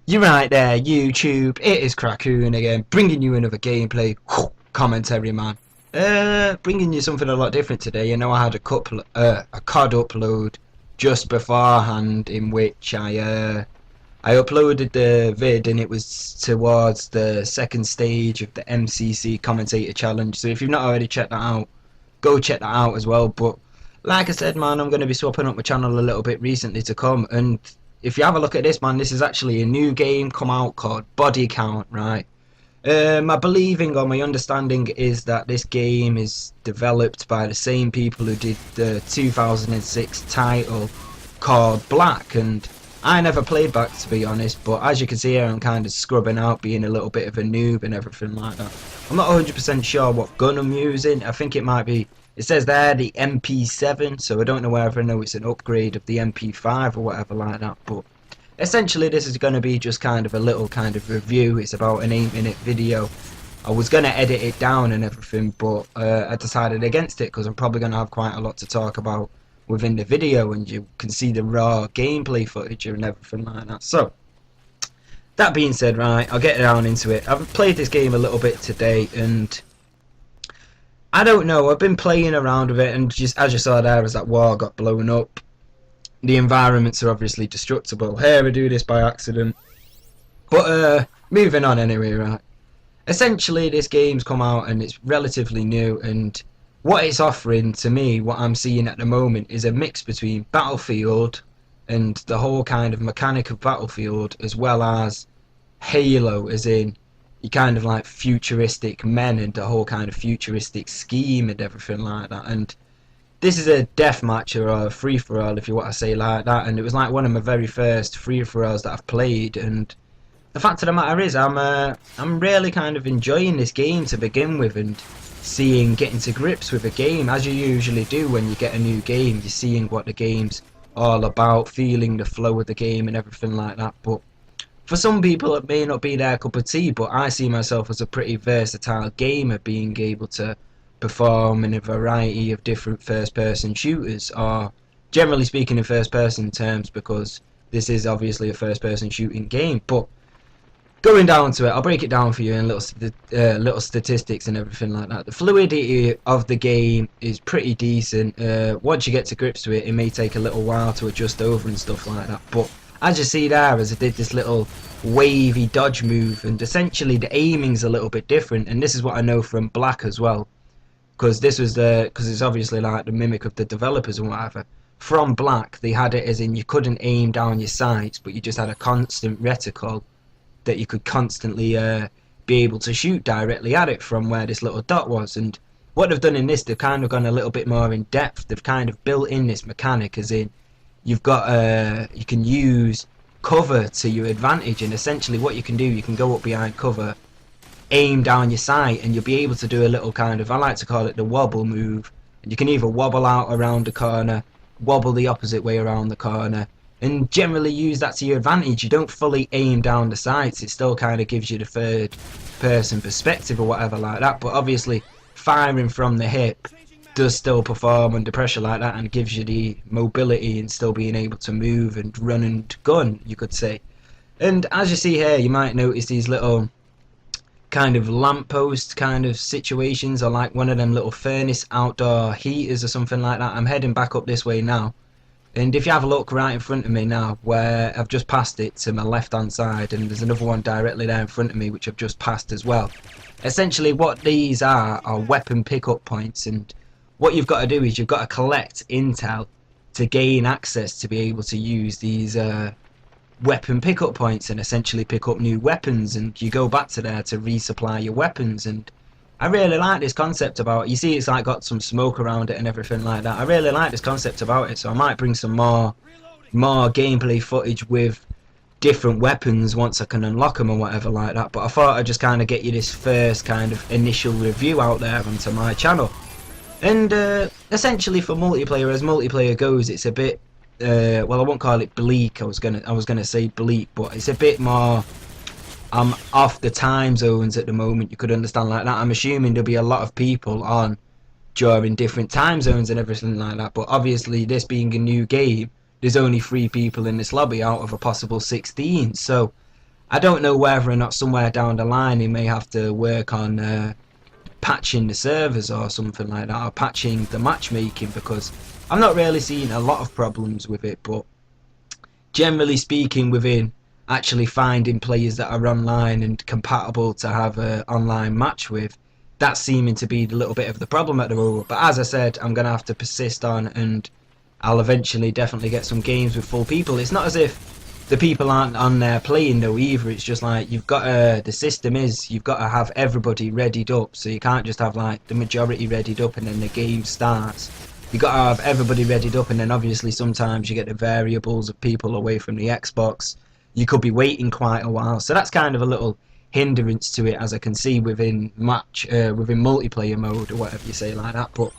You're right there, YouTube. It is Crackoon again, bringing you another gameplay commentary, man. Bringing you something a lot different today. You know, I had a COD upload just beforehand, in which I uploaded the vid, and it was towards the second stage of the MCC commentator challenge. So if you've not already checked that out, go check that out as well. But like I said, man, I'm going to be swapping up my channel a little bit recently to come, and if you have a look at this, man, this is actually a new game come out called Bodycount, right? My believing or my understanding is that this game is developed by the same people who did the 2006 title called Black, and I never played Black, to be honest, but as you can see here, I'm kind of scrubbing out, being a little bit of a noob and everything like that. I'm not 100% sure what gun I'm using. I think it might be, it says there, the MP7, so I don't know whether I know it's an upgrade of the MP5 or whatever like that, but essentially this is going to be just kind of a little kind of review. It's about an 8-minute video. I was going to edit it down and everything, but I decided against it because I'm probably going to have quite a lot to talk about within the video, and you can see the raw gameplay footage and everything like that. So that being said, right, I'll get down into it. I've played this game a little bit today, and I don't know, I've been playing around with it, and just as you saw there, as that wall got blown up, the environments are obviously destructible. Here I do this by accident, but moving on anyway, right. Essentially this game's come out and it's relatively new, and what it's offering to me, what I'm seeing at the moment, is a mix between Battlefield and the whole kind of mechanic of Battlefield, as well as Halo, as in you kind of like futuristic men and the whole kind of futuristic scheme and everything like that. And this is a deathmatch or a free-for-all, if you want to say like that, and it was like one of my very first free-for-alls that I've played, and the fact of the matter is I'm really kind of enjoying this game to begin with, and getting to grips with a game, as you usually do when you get a new game. You're seeing what the game's all about, feeling the flow of the game and everything like that. But for some people it may not be their cup of tea, but I see myself as a pretty versatile gamer, being able to perform in a variety of different first-person shooters, or generally speaking in first-person terms, because this is obviously a first-person shooting game. But going down to it, I'll break it down for you in little statistics and everything like that. The fluidity of the game is pretty decent. Once you get to grips with it, it may take a little while to adjust over and stuff like that. But as you see there, as I did this little wavy dodge move, and essentially the aiming's a little bit different, and this is what I know from Black as well, because it's obviously like the mimic of the developers and whatever. From Black, they had it as in you couldn't aim down your sights, but you just had a constant reticle that you could constantly be able to shoot directly at it from where this little dot was. And what they've done in this, they've kind of gone a little bit more in depth. They've kind of built in this mechanic, as in you've got you can use cover to your advantage, and essentially what you can do, you can go up behind cover, aim down your sight, and you'll be able to do a little kind of, I like to call it the wobble move, and you can either wobble out around the corner, wobble the opposite way around the corner, and generally use that to your advantage. You don't fully aim down the sights, it still kind of gives you the third person perspective or whatever like that, but obviously firing from the hip does still perform under pressure like that, and gives you the mobility and still being able to move and run and gun, you could say. And as you see here, you might notice these little kind of lamppost kind of situations, or like one of them little furnace outdoor heaters or something like that. I'm heading back up this way now, and if you have a look right in front of me now, where I've just passed it to my left hand side, and there's another one directly there in front of me which I've just passed as well. Essentially what these are weapon pickup points, and what you've got to do is you've got to collect intel to gain access to be able to use these weapon pickup points and essentially pick up new weapons, and you go back to there to resupply your weapons. And I really like this concept about it. You see it's like got some smoke around it and everything like that. I really like this concept about it, so I might bring some more gameplay footage with different weapons once I can unlock them or whatever like that. But I thought I'd just kind of get you this first kind of initial review out there onto my channel. And essentially for multiplayer, as multiplayer goes, it's a bit well, I won't call it bleak. I was gonna say bleak, but it's a bit more off the time zones at the moment. You could understand like that. I'm assuming there'll be a lot of people on during different time zones and everything like that. But obviously, this being a new game, there's only 3 people in this lobby out of a possible 16. So I don't know whether or not somewhere down the line he may have to work on patching the servers or something like that, or patching the matchmaking, because I'm not really seeing a lot of problems with it. But generally speaking, within actually finding players that are online and compatible to have an online match with, that's seeming to be a little bit of the problem at the moment. But as I said, I'm going to have to persist on, and I'll eventually definitely get some games with full people. It's not as if the people aren't on there playing though either. It's just like you've got to, the system is you've got to have everybody readied up, so you can't just have like the majority readied up and then the game starts. You got to have everybody readied up, and then obviously sometimes you get the variables of people away from the Xbox. You could be waiting quite a while, so that's kind of a little hindrance to it, as I can see within within multiplayer mode or whatever you say like that. But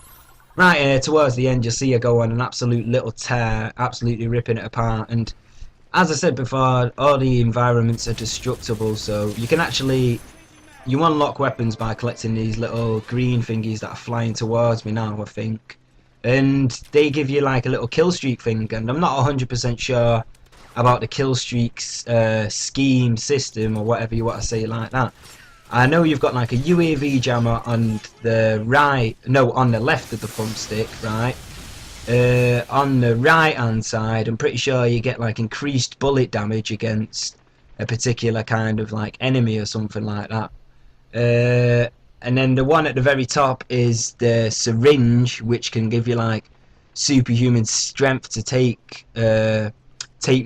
right here towards the end, you see I go on an absolute little tear, absolutely ripping it apart. And as I said before, all the environments are destructible, so you can actually, you unlock weapons by collecting these little green thingies that are flying towards me now, I think. And they give you like a little kill streak thing, and I'm not 100% sure about the kill streaks scheme system or whatever you want to say like that. I know you've got like a UAV jammer on the right, no, on the left of the thumbstick, right? On the right hand side, I'm pretty sure you get like increased bullet damage against a particular kind of like enemy or something like that. And then the one at the very top is the syringe, which can give you like superhuman strength to take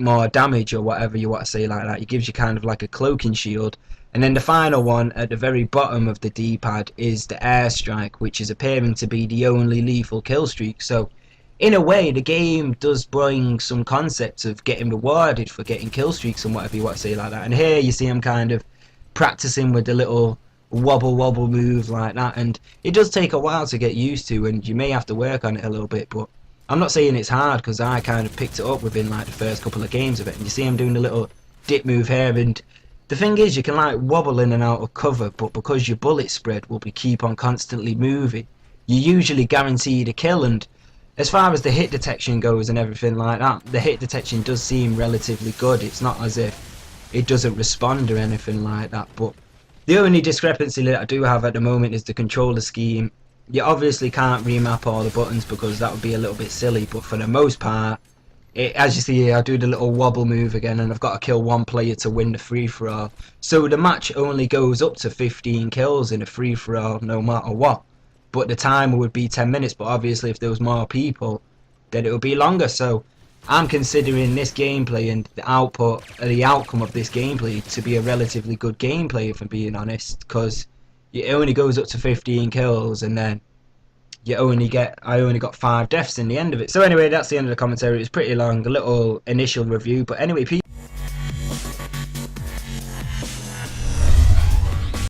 more damage or whatever you want to say like that. It gives you kind of like a cloaking shield. And then the final one at the very bottom of the D-pad is the airstrike, which is appearing to be the only lethal kill streak. So in a way, the game does bring some concepts of getting rewarded for getting kill streaks and whatever you want to say like that. And here you see I'm kind of practicing with the little wobble move like that, and it does take a while to get used to, and you may have to work on it a little bit. But I'm not saying it's hard, because I kind of picked it up within like the first couple of games of it. And you see I'm doing a little dip move here, and the thing is you can like wobble in and out of cover, but because your bullet spread will be keep on constantly moving, you usually guaranteed a kill. And as far as the hit detection goes and everything like that, the hit detection does seem relatively good. It's not as if it doesn't respond or anything like that. But the only discrepancy that I do have at the moment is the controller scheme. You obviously can't remap all the buttons because that would be a little bit silly, but for the most part, as you see here, I do the little wobble move again, and I've got to kill one player to win the free-for-all. So the match only goes up to 15 kills in a free-for-all no matter what. But the timer would be 10 minutes, but obviously if there was more people, then it would be longer. So I'm considering this gameplay and the outcome of this gameplay to be a relatively good gameplay, if I'm being honest, because it only goes up to 15 kills, and then I only got 5 deaths in the end of it. So anyway, that's the end of the commentary. It's pretty long, a little initial review, but anyway, people.